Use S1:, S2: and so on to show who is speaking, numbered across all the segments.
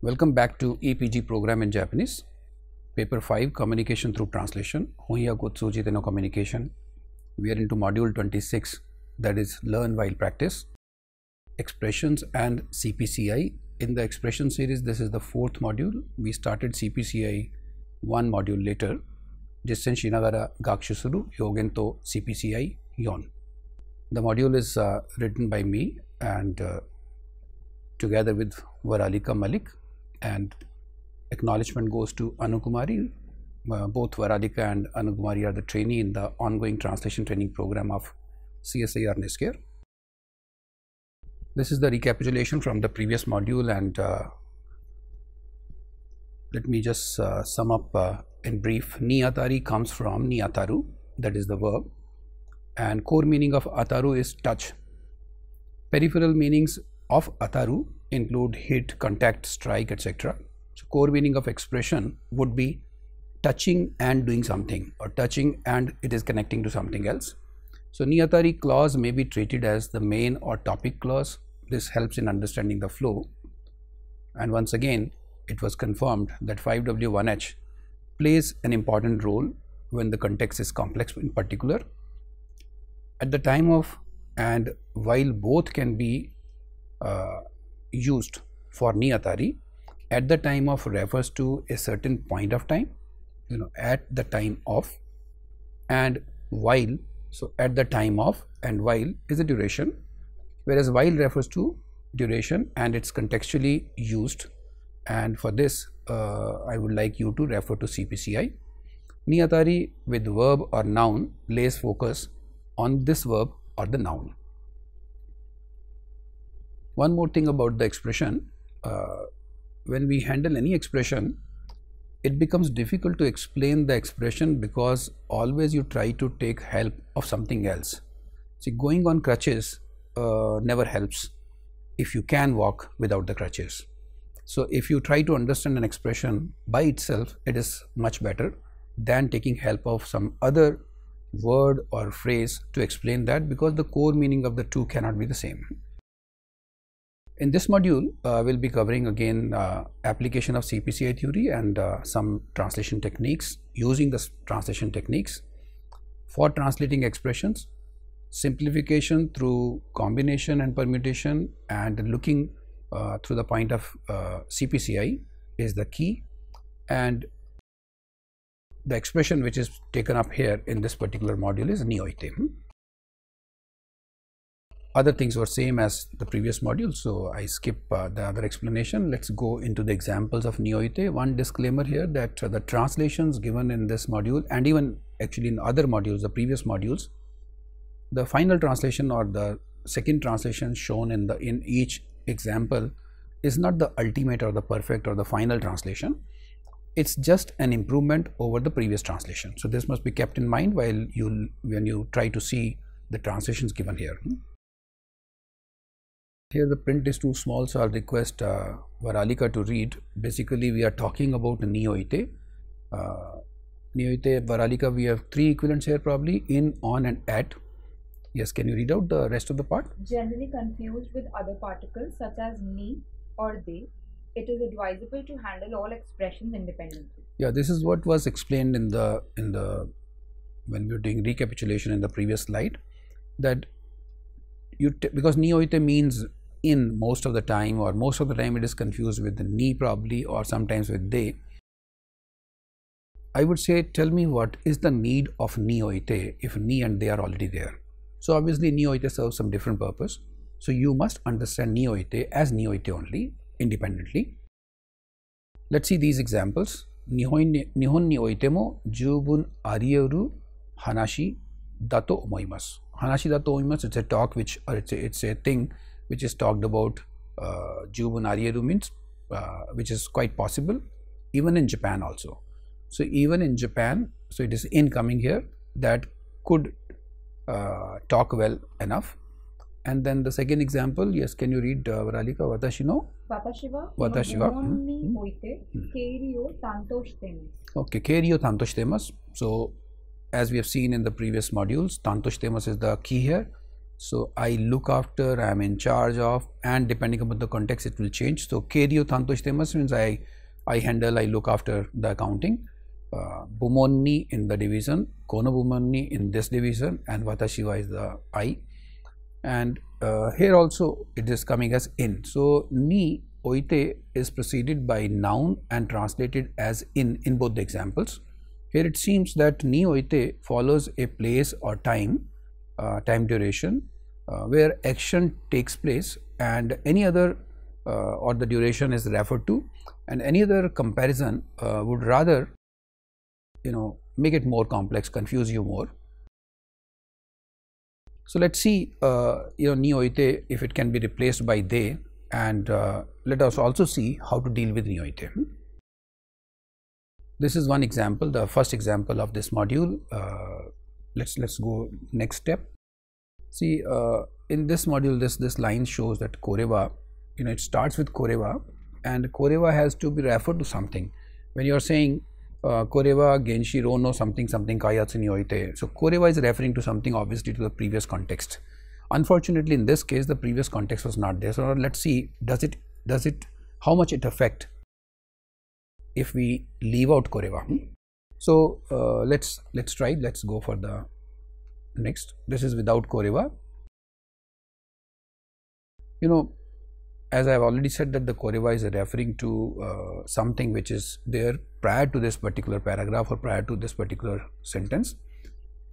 S1: Welcome back to EPG program in Japanese. Paper 5 Communication through Translation. Hoya Gotsuji no Communication. We are into module 26, that is Learn While Practice. Expressions and CPCI. In the expression series, this is the fourth module. We started CPCI one module later. Jissen Shinagara Gakusuru Yogento CPCI Yon. The module is written by me and together with Varalika Malik, and acknowledgement goes to Anukumari. Both Varalika and Anukumari are the trainee in the ongoing translation training program of CSIR NISCARE. This is the recapitulation from the previous module, and let me just sum up in brief. Ni atari comes from ni ataru, that is the verb, and core meaning of ataru is touch. Peripheral meanings of ataru include hit, contact, strike, etc. So core meaning of expression would be touching and doing something, or touching and it is connecting to something else. So ni atari clause may be treated as the main or topic clause. This helps in understanding the flow. And once again, it was confirmed that 5W1H plays an important role when the context is complex in particular. At the time of and while both can be used for ni atari, at the time of refers to a certain point of time, at the time of, and while, so at the time of and while is a duration, whereas while refers to duration and it's contextually used. And for this I would like you to refer to CPCI. Ni atari with verb or noun lays focus on this verb or the noun. One more thing about the expression, when we handle any expression, it becomes difficult to explain the expression because always you try to take help of something else. See, going on crutches never helps if you can walk without the crutches. So if you try to understand an expression by itself, it is much better than taking help of some other word or phrase to explain that, because the core meaning of the two cannot be the same. In this module, we'll be covering again application of CPCI theory and some translation techniques, using the translation techniques for translating expressions, simplification through combination and permutation, and looking through the point of CPCI is the key. And the expression which is taken up here in this particular module is ni-oite. Other things were same as the previous module, so I skip the other explanation. Let's go into the examples of ni-oite. One disclaimer here that the translations given in this module, and even actually in other modules, the previous modules, the final translation or the second translation shown in each example is not the ultimate or the perfect or the final translation. It's just an improvement over the previous translation. So this must be kept in mind while when you try to see the translations given here. Here the print is too small, so I'll request Varalika to read. Basically, we are talking about ni-oite. Ni-oite, Varalika, we have three equivalents here probably: in, on, and at. Yes, can you read out the rest of the part?
S2: Generally confused with other particles such as ni or they, it is advisable to handle all expressions independently.
S1: Yeah, this is what was explained in the when we were doing recapitulation in the previous slide, that because ni-oite means in most of the time, or most of the time it is confused with the ni probably, or sometimes with they. I would say, tell me what is the need of ni-oite if ni and they are already there. So obviously ni-oite serves some different purpose. So you must understand ni-oite as ni-oite only independently. Let's see these examples. Nihon ni oite mo jubun arieru hanashi dato omoimasu. Hanashi dato omoimasu, it's a talk which, or it's a thing which is talked about. Jubun arieru means which is quite possible even in Japan also. So even in Japan, so it is incoming here, that could talk well enough. And then the second example, yes, can you read Varalika? Watashi no?
S2: Watashi
S1: Watashi wa
S2: ni oite keiri o tanto shitemasu.
S1: Okay, keiri o tanto shitemasu. So as we have seen in the previous modules, tanto shitemasu is the key here. So I look after, I am in charge of, and depending upon the context it will change. So Keiryo Tantoshitemas means I handle, I look after the accounting. Bumonni in the division, Kono Bumonni in this division, and Watashiwa is the I. And here also it is coming as in. So ni oite is preceded by noun and translated as in both the examples. Here it seems that ni oite follows a place or time, time duration, where action takes place, and any other or the duration is referred to, and any other comparison would rather make it more complex, confuse you more. So let's see ni oite if it can be replaced by they, and let us also see how to deal with ni oite. This is one example, the first example of this module. Let's go next step. See, in this module, this line shows that koreba, it starts with koreba, and koreba has to be referred to something. When you are saying koreba genshi ro no something kayatsu ni oite, so koreba is referring to something, obviously to the previous context. Unfortunately, in this case, the previous context was not there. So let's see, how much it affect if we leave out koreba. So let's try. Let's go for the next. This is without koreba. As I have already said that the koreba is referring to something which is there prior to this particular paragraph or prior to this particular sentence,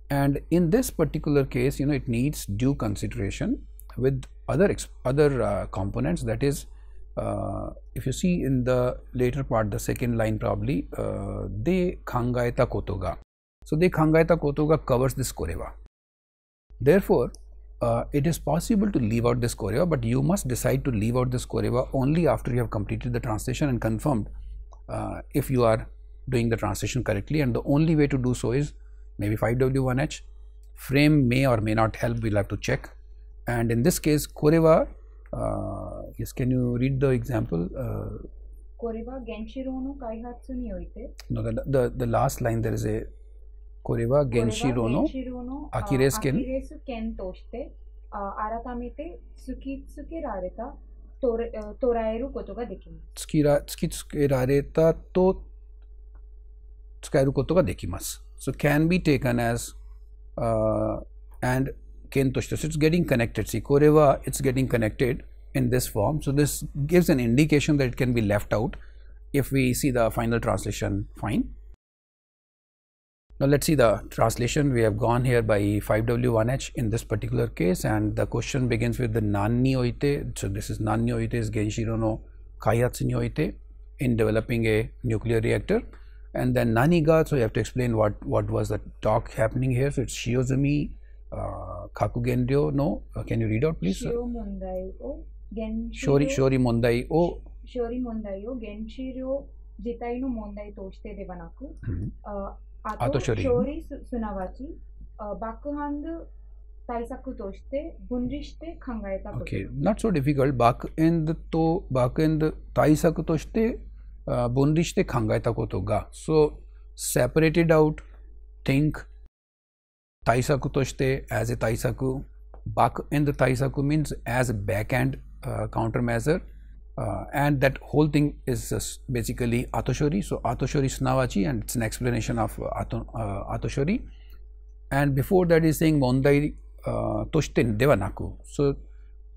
S1: and in this particular case, it needs due consideration with other components. That is, if you see in the later part, the second line probably, de kangaeta kotoga. So de kangaeta kotoga covers this koreba. Therefore, it is possible to leave out this koreba, but you must decide to leave out this koreba only after you have completed the translation and confirmed if you are doing the translation correctly. And the only way to do so is maybe 5W1H. Frame may or may not help, we'll have to check. And in this case, koreba, yes, can you read the example?
S2: Koreba genshiro no kaihatsu ni oite.
S1: No, the last line there is a koreba genshiro no akiresu
S2: ken toshite aratamete tsukitsukerareta toraeru koto ga dekimasu.
S1: Tsukitsukerareta to tsukaeru koto ga dekimasu. So can be taken as and ken toshite. So it's getting connected. See, koreba, it's getting connected in this form. So this gives an indication that it can be left out if we see the final translation. Fine. Now let's see the translation. We have gone here by 5W1H in this particular case, and the question begins with the nan ni oite. So this is nan ni oite is genshiro no kaihatsu ni oite in developing a nuclear reactor. And then nani ga, so you have to explain what was the talk happening here. So it's shiozumi kakugenryo no, can you read out please?
S2: Shori mondai o genshiro jitai no mondai toshite devanaku ato shori sunawachi bakuhandu taisaku toshite bunrishite kangaeta koto.
S1: Okay, not so difficult. Bakuhandu taisaku toshite bunrishite kangaeta koto ga. So separate it out. Think taisaku toshite as a taisaku. Bakuhandu taisaku means as a backhand countermeasure, and that whole thing is basically atoshori. So atoshori sunawachi, and it's an explanation of atoshori. And before that is saying mondai toshite devanaku. So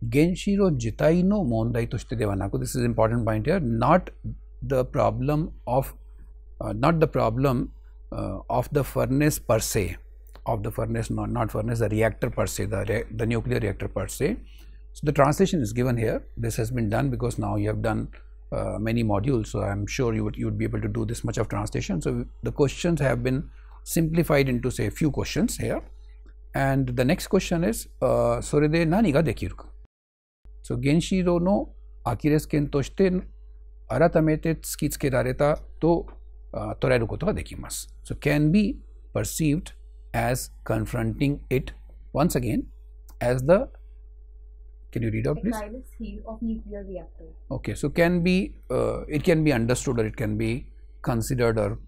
S1: genshiro jitai no mondai toshite devanaku. This is important point here. Not the problem of the furnace per se, of the furnace, not furnace, the reactor per se, the nuclear reactor per se. So the translation is given here. This has been done because now you have done many modules, so I am sure you would be able to do this much of translation. So the questions have been simplified into say a few questions here, and the next question is sorede nani ga dekiru. So genshiro no akiresu ken toshite aratamete tsukitsukerareta to toraeru koto ga dekimasu. So can be perceived as confronting it once again as the, can you read out please?
S2: Exilus heel of nuclear reactor.
S1: Okay, so can be it can be understood, or it can be considered, or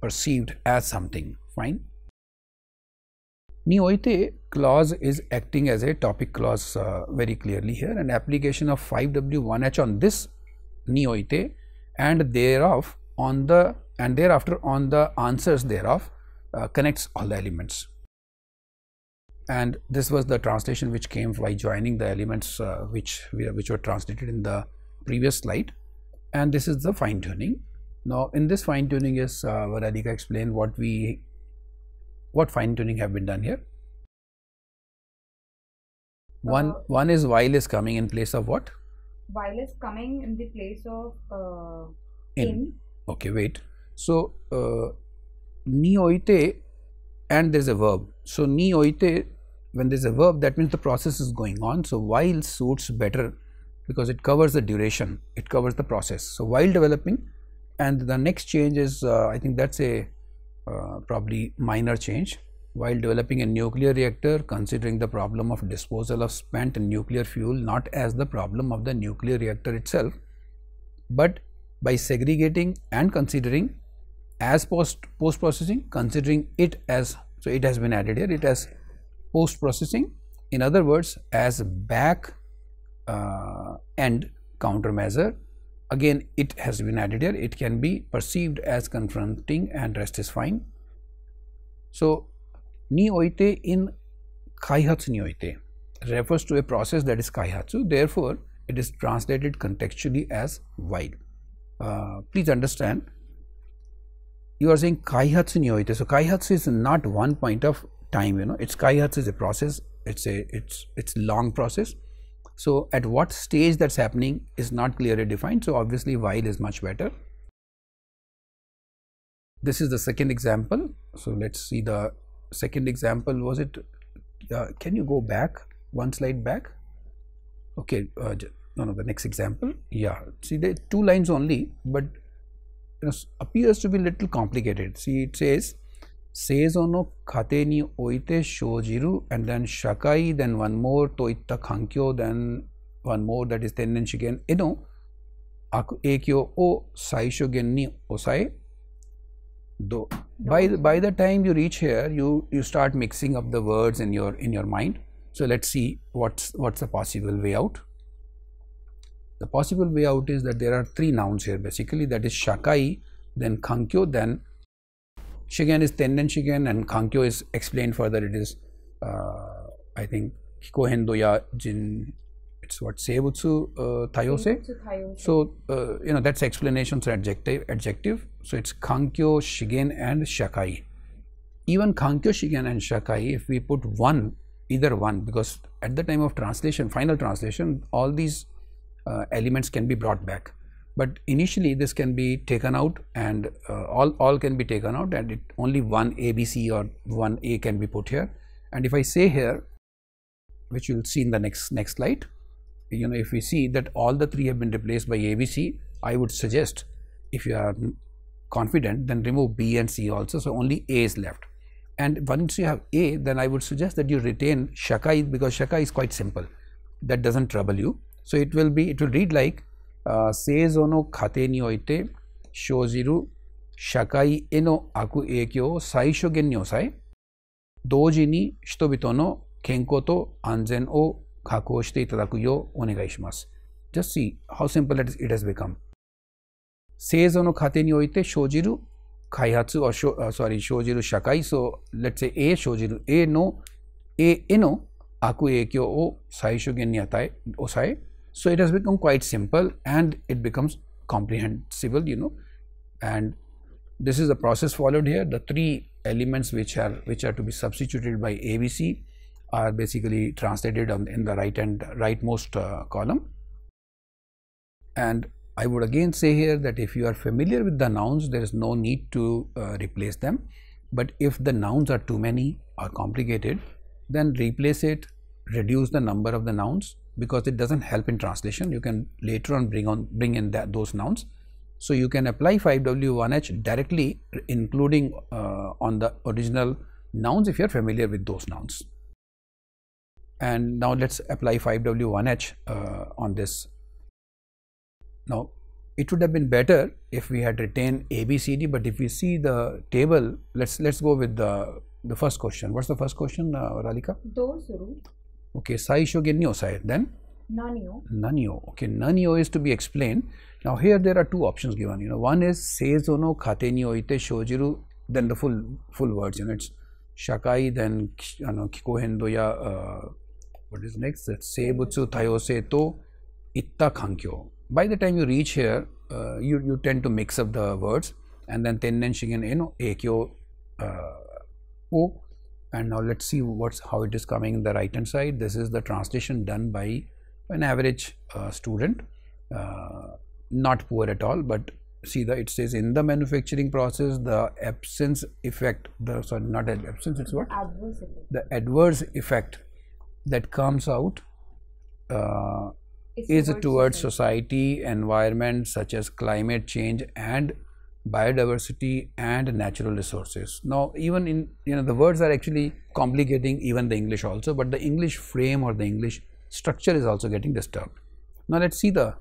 S1: perceived as something. Fine. Ni-oite clause is acting as a topic clause very clearly here, and application of 5W1H on this ni-oite and thereof on the and thereafter on the answers thereof connects all the elements. And this was the translation which came by joining the elements which were translated in the previous slide, and this is the fine tuning. Now in this fine tuning is Radhika explained what fine tuning have been done here. One is while is coming in place of what?
S2: While is coming in the place of
S1: in. Okay, wait. So ni-oite and there's a verb. So ni-oite, when there's a verb, that means the process is going on. So while suits better because it covers the duration, it covers the process. So while developing, and the next change is I think that's a probably minor change. While developing a nuclear reactor, considering the problem of disposal of spent nuclear fuel not as the problem of the nuclear reactor itself, but by segregating and considering as post-processing, considering it as, so it has been added here, it as post-processing, in other words as back end countermeasure. Again it has been added here, it can be perceived as confronting and rest is fine. So ni-oite in kaihatsu ni-oite refers to a process that is kaihatsu, therefore it is translated contextually as while. Please understand, you are saying kaihatsu ni-oite, so kaihatsu is not one point of time, you know, it's kaihatsu is a process, it's long process. So at what stage that's happening is not clearly defined, so obviously while is much better. This is the second example. So let's see the second example. Was it can you go back one slide back? Okay, no, the next example. Yeah, see there are 2 lines only, but you know, appears to be a little complicated. See, it says seizo no kate ni oite shojiru, and then shakai, then one more toitta kankyo, then one more, that is tennen shigen eno aku ekyo o saisho gen ni osae do. By the time you reach here, you start mixing up the words in your mind. So let's see what's the possible way out. The possible way out is that there are 3 nouns here basically, that is shakai, then kankyo, then shigen is tennen shigen, and kankyo is explained further, it is I think hikohendo ya jin, it's what, seibutsu tayose. So you know, that's explanations are adjective. So it's kankyo, shigen and shakai. Even kankyo, shigen and shakai, if we put either one, because at the time of translation, final translation, all these elements can be brought back, but initially this can be taken out, and all can be taken out, and only one ABC or one A can be put here. And if I say here, which you will see in the next slide, you know, if we see that all the 3 have been replaced by ABC, I would suggest, if you are confident, then remove B and C also, so only A is left. And once you have A, then I would suggest that you retain shakai, because shakai is quite simple, that doesn't trouble you. So it will read like seizo no kate ni oite shojiru shakai eno aku ekyo saisho gen ni osae doji ni shitobito no kenko to anzen o kako shite itadaku yo onegai shimasu. Just see how simple it has become. Seizo no kate ni oite shojiru kaihatsu, or shojiru shakai. So let's say A shojiru, A eno aku ekyo o saisho gen ni osae. So it has become quite simple and it becomes comprehensible, you know, and this is the process followed here. The 3 elements which are to be substituted by ABC are basically translated in the rightmost column. And I would again say here that if you are familiar with the nouns, there is no need to replace them, but if the nouns are too many or complicated, then replace it, reduce the number of the nouns, because it doesn't help in translation. You can later on bring in those nouns. So you can apply 5W1H directly, including on the original nouns if you are familiar with those nouns. And now let's apply 5W1H on this. Now it would have been better if we had retained ABCD, but if we see the table, let's go with the the first question. What's the first question, Ralika?
S2: Do suru.
S1: Okay, saisho gennyo sai. Then
S2: Nanyo.
S1: nanyo. Okay, nanyo is to be explained. Now here there are two options given. One is seizono kate ni oite shojiru. Then the full words. It's shakai. Then kikohendo ya. What is next? It's seibutsu tayose to itta kankyo. By the time you reach here, you tend to mix up the words, and then tennen shingen ekyo o. And now let's see how it is coming in the right hand side. This is the translation done by an average student, not poor at all, but see it says in the manufacturing process the absence effect, not absence, it's what?
S2: Adverse effect.
S1: The adverse effect that comes out is towards society, environment such as climate change and biodiversity and natural resources. Now even in the words are actually complicating even the English also, but the English frame or the English structure is also getting disturbed. Now let's see the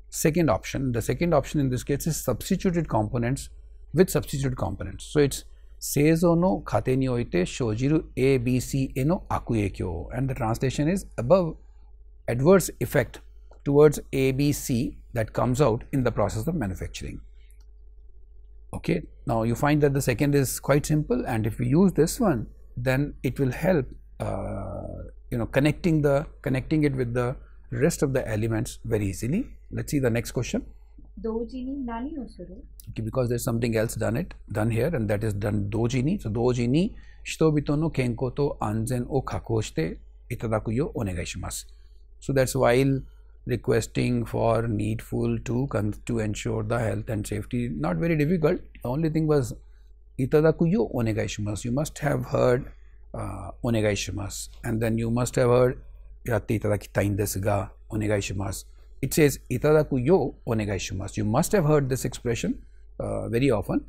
S1: second option. The second option in this case is substituted components with substituted components. So it's seizo no kate ni oite shojiru a b c no akuekyo, and the translation is above adverse effect towards a b c that comes out in the process of manufacturing. Okay, now you find that the second is quite simple, and if we use this one, then it will help connecting it with the rest of the elements very easily. Let's see the next question.
S2: Doji ni nani no suru?
S1: Okay, because there's something else done here, and that is done doji ni. So doji ni shitobito no kenko to anzen o kako shite itadaku yo onegai shimasu. So that's while requesting for needful to ensure the health and safety. Not very difficult. The only thing was itadaku yo onegai shimasu. You must have heard onegai shimasu, and then you must have heard yatte itadakitai desu ga onegai shimasu. It says itadaku yo onegai shimasu. You must have heard this expression very often,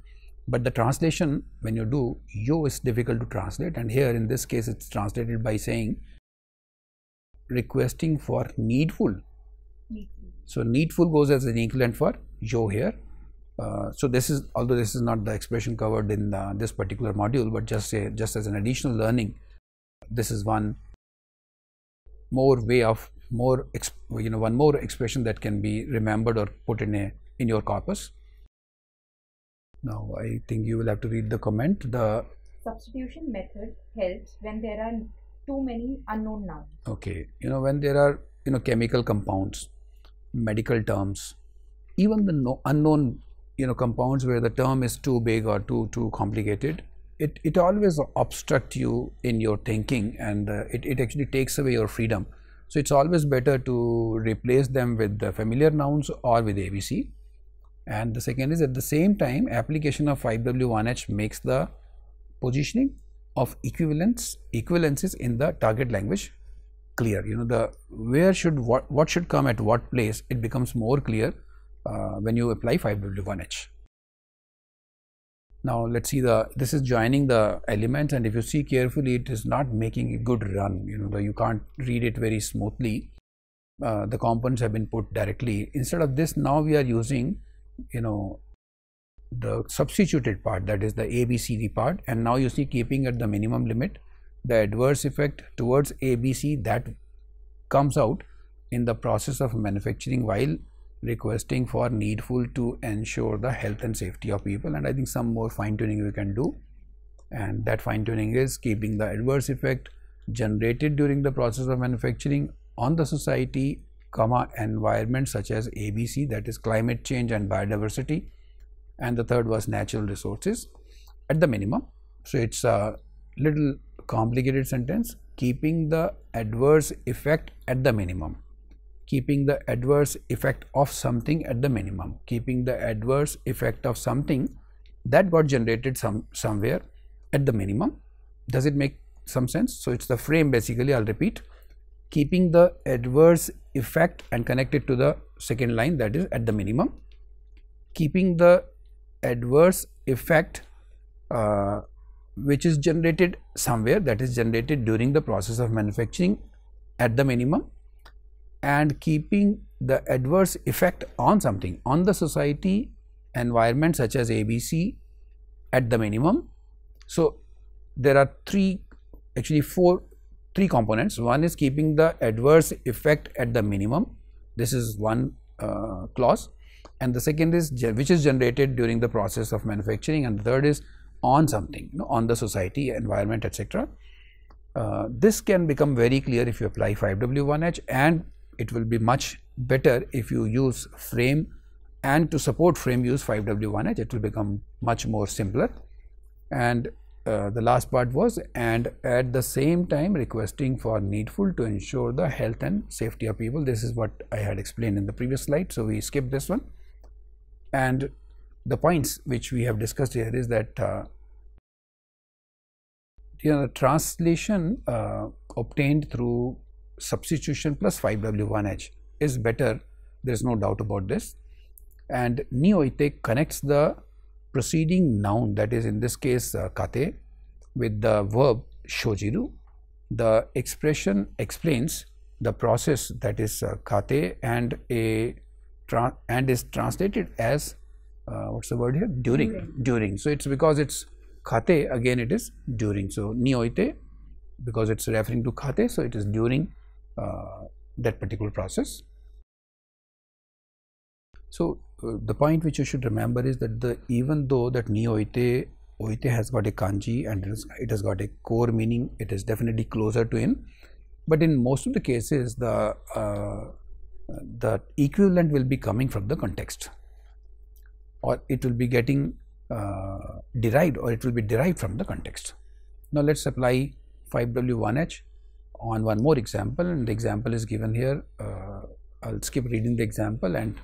S1: but the translation when you do yo is difficult to translate, and here in this case it's translated by saying requesting for needful. So needful goes as an equivalent for yo here. So this is, although this is not the expression covered in this particular module, but just as an additional learning, this is one more way of one more expression that can be remembered or put in your corpus. Now I think you will have to read the comment. The
S2: substitution method helps when there are too many unknown nouns.
S1: Okay, when there are chemical compounds, medical terms, even the unknown compounds where the term is too big or too complicated, it always obstructs you in your thinking, and it actually takes away your freedom. So it's always better to replace them with the familiar nouns or with ABC. And the second is, at the same time, application of 5W1H makes the positioning of equivalences in the target language clear. What should come at what place, it becomes more clear when you apply 5W1H. Now let's see this is joining the elements, and if you see carefully, it is not making a good run. You can't read it very smoothly. The components have been put directly. Instead of this, now we are using the substituted part, that is the ABCD part, and now you see keeping at the minimum limit the adverse effect towards ABC that comes out in the process of manufacturing while requesting for needful to ensure the health and safety of people. And I think some more fine tuning we can do, and that fine tuning is keeping the adverse effect generated during the process of manufacturing on the society, environment such as ABC, that is climate change and biodiversity, and the third was natural resources at the minimum. So it's a little complicated sentence. Keeping the adverse effect at the minimum, keeping the adverse effect of something at the minimum, keeping the adverse effect of something that got generated somewhere at the minimum. Does it make some sense? So it's the frame basically. I'll repeat: keeping the adverse effect and connect it to the second line, that is at the minimum. Keeping the adverse effect which is generated somewhere, that is generated during the process of manufacturing, at the minimum, and keeping the adverse effect on something, on the society, environment such as ABC, at the minimum. So there are three components. One is keeping the adverse effect at the minimum. This is one clause, and the second is which is generated during the process of manufacturing, and the third is on something, on the society, environment, etc. This can become very clear if you apply 5W1H, and it will be much better if you use frame, and to support frame use 5W1H, it will become much more simpler. And the last part was, and at the same time requesting for needful to ensure the health and safety of people. This is what I had explained in the previous slide, so we skip this one. And the points which we have discussed here is that the translation obtained through substitution plus 5W1H is better, there is no doubt about this. And ni-oite connects the preceding noun, that is in this case kate, with the verb shojiru. The expression explains the process, that is kate, and is translated as what's the word here, during. So it's because it's kate, again it is during. So ni-oite, because it's referring to kate, so it is during that particular process. So the point which you should remember is that even though that ni-oite has got a kanji and it has got a core meaning, it is definitely closer to in, but in most of the cases the equivalent will be coming from the context, or it will be getting derived, or it will be derived from the context. Now let's apply 5W1H on one more example, and the example is given here. I'll skip reading the example and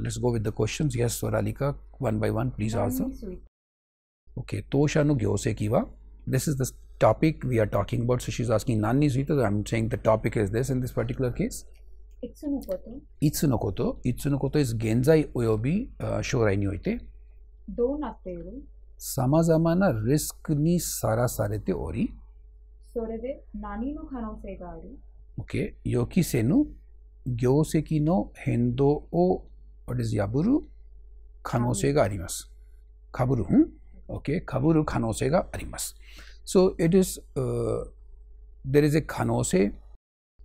S1: let's go with the questions. Yes, Swaralika, one by one, please answer. Okay, Toshanu gyose kiwa. This is the topic we are talking about. So she's asking Nanni Suita. I'm saying the topic is this in this particular case. Itsunokoto. Itsunokoto is genzai oyobi shorai ni oite. Samazama na risk ni sarasarete ori. Okay, yokise no gyoseki no hendo o, what is yaburu kanousei ga arimasu. Kaburu, okay, kaburu kanousei ga arimasu. So it is there is a kanousei.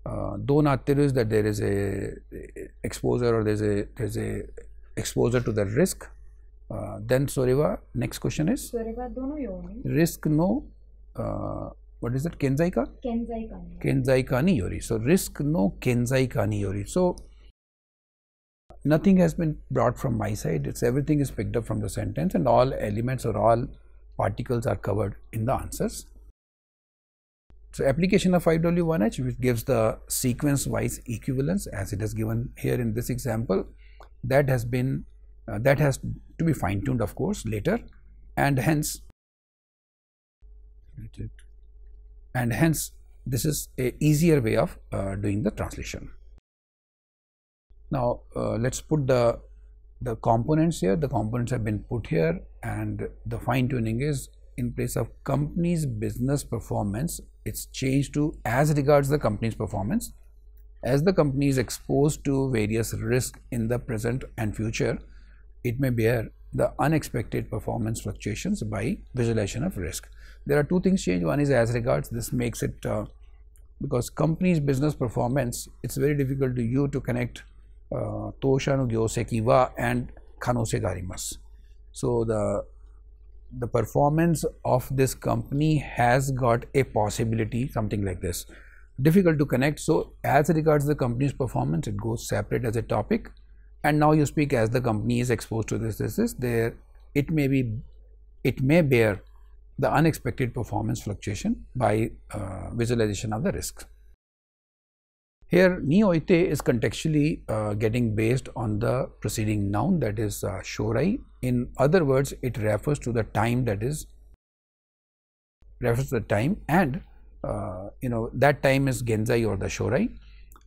S1: Do natteru is that there is a exposure, or there is a exposure to the risk. Then soreva, next question is risk no what is it, kenzai ka? Kenzai ka ni yori. So risk no kenzai ka ni yori. So nothing has been brought from my side, it's everything is picked up from the sentence, and all elements or all particles are covered in the answers. So application of 5W1H, which gives the sequence wise equivalence as it is given here in this example, that has been that has to be fine tuned of course later, and hence this is a easier way of doing the translation. Now let's put the components here. The components have been put here, and the fine tuning is in place of company's business performance, it's changed to as regards the company's performance. As the company is exposed to various risks in the present and future, it may bear the unexpected performance fluctuations by visualization of risk. There are two things changed. One is as regards. This makes it because company's business performance, it's very difficult to you to connect tosha no gyoseki wa and kanousei ga arimasu. So the performance of this company has got a possibility, something like this, difficult to connect. So as regards the company's performance, it goes separate as a topic, and now you speak as the company is exposed to this there, it may bear the unexpected performance fluctuation by visualization of the risks. Here ni-oite is contextually getting based on the preceding noun, that is shorai. In other words, it refers to the time, that is refers to the time, and that time is genzai or the shorai.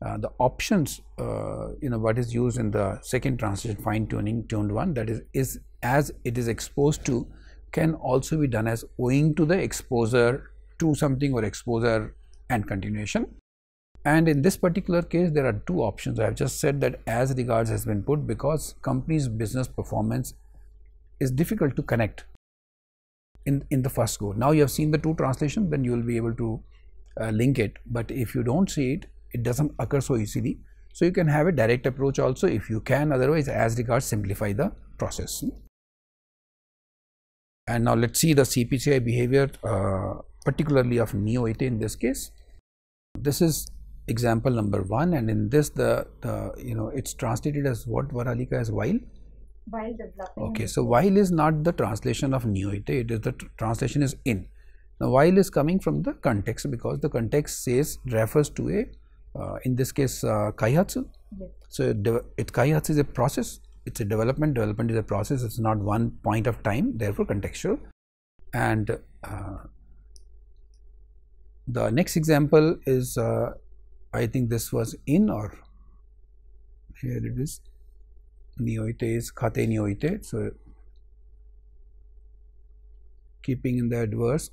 S1: The options what is used in the second translation, fine tuning tuned one, that is as it is exposed to, can also be done as owing to the exposure to something, or exposure and continuation. And in this particular case, there are two options. I have just said that as regards has been put because company's business performance is difficult to connect. in the first go. Now you have seen the two translations, then you will be able to link it. But if you don't see it, it doesn't occur so easily. So you can have a direct approach also if you can, otherwise as regards simplify the process. And now let's see the CPCI behavior, particularly of neo-IT in this case. This is example number 1, and in this the it's translated as what, Varalika, as while?
S2: While developing.
S1: Okay, so while is not the translation of neo-IT, it is the translation is in. Now while is coming from the context, because the context refers to a in this case kaihatsu.
S2: Yes.
S1: So kaihatsu is a process, it's a development is a process, it's not one point of time, therefore contextual. And the next example is I think this was in, or here it is, neo-IT is khate neo-IT. So keeping the adverse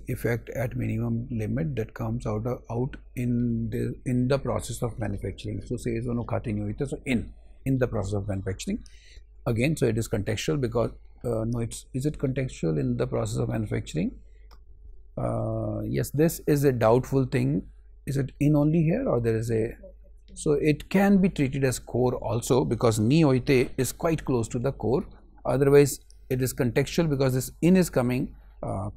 S1: effect at minimum limit that comes out in the process of manufacturing. So says no khate neo-IT, so in the process of manufacturing. Again, so it is contextual because is it contextual in the process of manufacturing? Yes, this is a doubtful thing. Is it in only here, or there is a, so it can be treated as core also, because neo-IT is quite close to the core. Otherwise it is contextual because this in is coming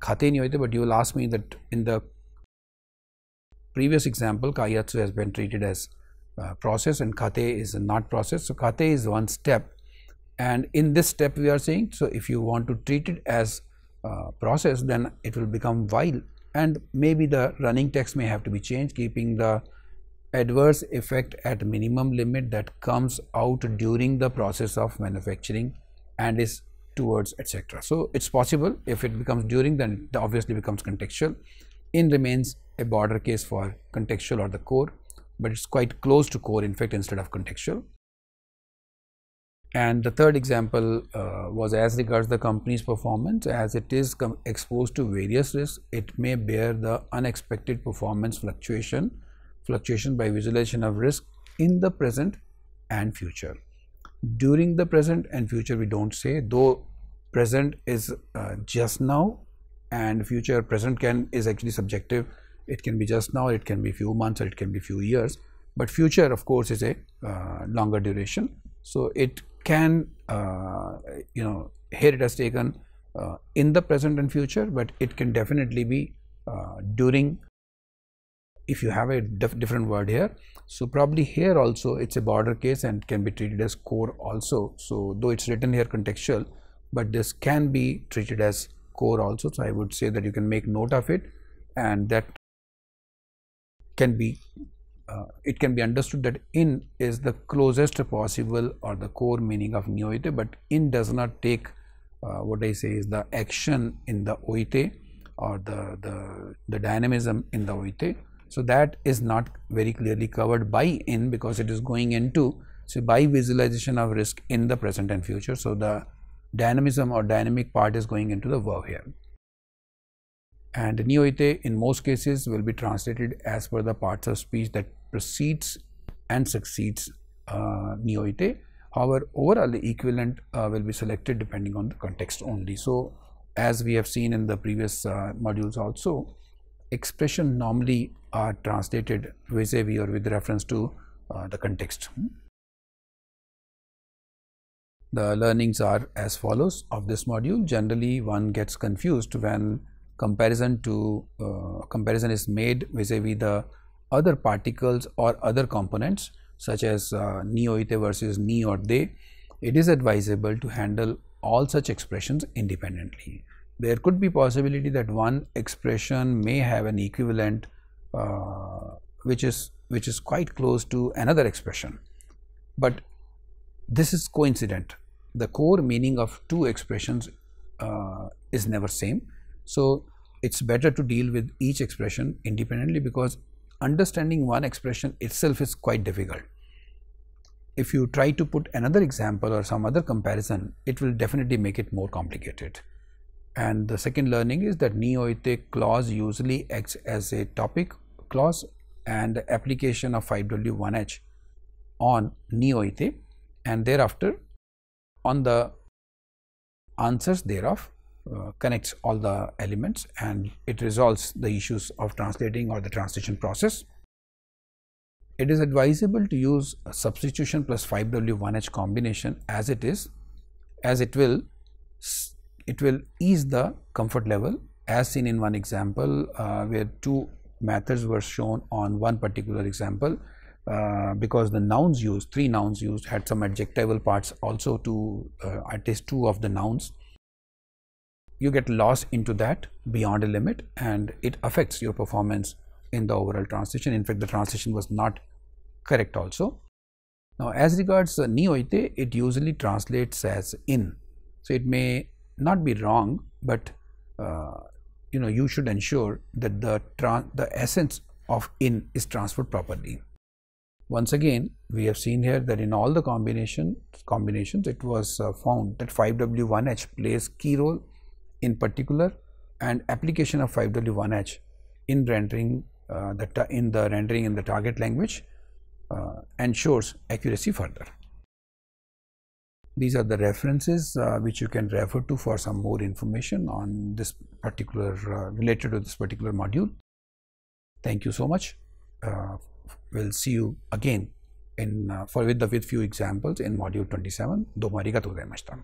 S1: khate neo-IT. But you will ask me that in the previous example kaihatsu has been treated as process and khate is not process. So khate is one step, and in this step we are saying, so if you want to treat it as process, then it will become while, and maybe the running text may have to be changed, keeping the adverse effect at minimum limit that comes out during the process of manufacturing and is towards etc. So it's possible. If it becomes during, then it obviously becomes contextual. In remains a border case for contextual or the core, but it's quite close to core in fact instead of contextual. And the third example was as regards the company's performance, as it is exposed to various risks, it may bear the unexpected performance fluctuation by visualization of risk in the present and future. During the present and future we don't say, though present is just now, and future present is actually subjective. It can be just now, it can be few months, or it can be few years, but future of course is a longer duration. So it can here it has taken in the present and future, but it can definitely be during if you have a different word here. So probably here also it's a border case and can be treated as core also. So though it's written here contextual, but this can be treated as core also. So I would say that you can make note of it, and that can be it can be understood that in is the closest possible or the core meaning of neo-IT, but in does not take what I say is the action in the OIT or the dynamism in the OIT. So that is not very clearly covered by in, because it is going into, so by visualization of risk in the present and future. So the dynamism or dynamic part is going into the verb here. And neo-IT in most cases will be translated as per the parts of speech that precedes and succeeds neo-IT. However, overall the equivalent will be selected depending on the context only. So as we have seen in the previous modules also, expression normally are translated vis-a-vis or with reference to the context. The learnings are as follows of this module. Generally one gets confused when comparison is made vis-a-vis the other particles or other components, such as neo-IT versus ni or they. It is advisable to handle all such expressions independently. There could be possibility that one expression may have an equivalent which is quite close to another expression, but this is coincident. The core meaning of two expressions is never same. So it's better to deal with each expression independently, because understanding one expression itself is quite difficult. If you try to put another example or some other comparison, it will definitely make it more complicated. And the second learning is that neo-IT clause usually acts as a topic clause, and the application of 5W1H on neo-IT and thereafter on the answers thereof connects all the elements and it resolves the issues of translating or the translation process. It is advisable to use a substitution plus 5W1H combination as it is, as it will ease the comfort level, as seen in one example where two methods were shown on one particular example. Because the nouns used, 3 nouns used, had some adjectival parts also to at least 2 of the nouns. You get lost into that beyond a limit and it affects your performance in the overall translation. In fact, the translation was not correct also. Now, as regards ni hoite, it usually translates as in. So, it may not be wrong, but you should ensure that the essence of in is transferred properly. Once again, we have seen here that in all the combinations it was found that 5W1H plays key role in particular, and application of 5W1H in rendering in the target language ensures accuracy further. These are the references which you can refer to for some more information on this particular related to this particular module. Thank you so much. We'll see you again with few examples in module 27. どうもありがとうございました。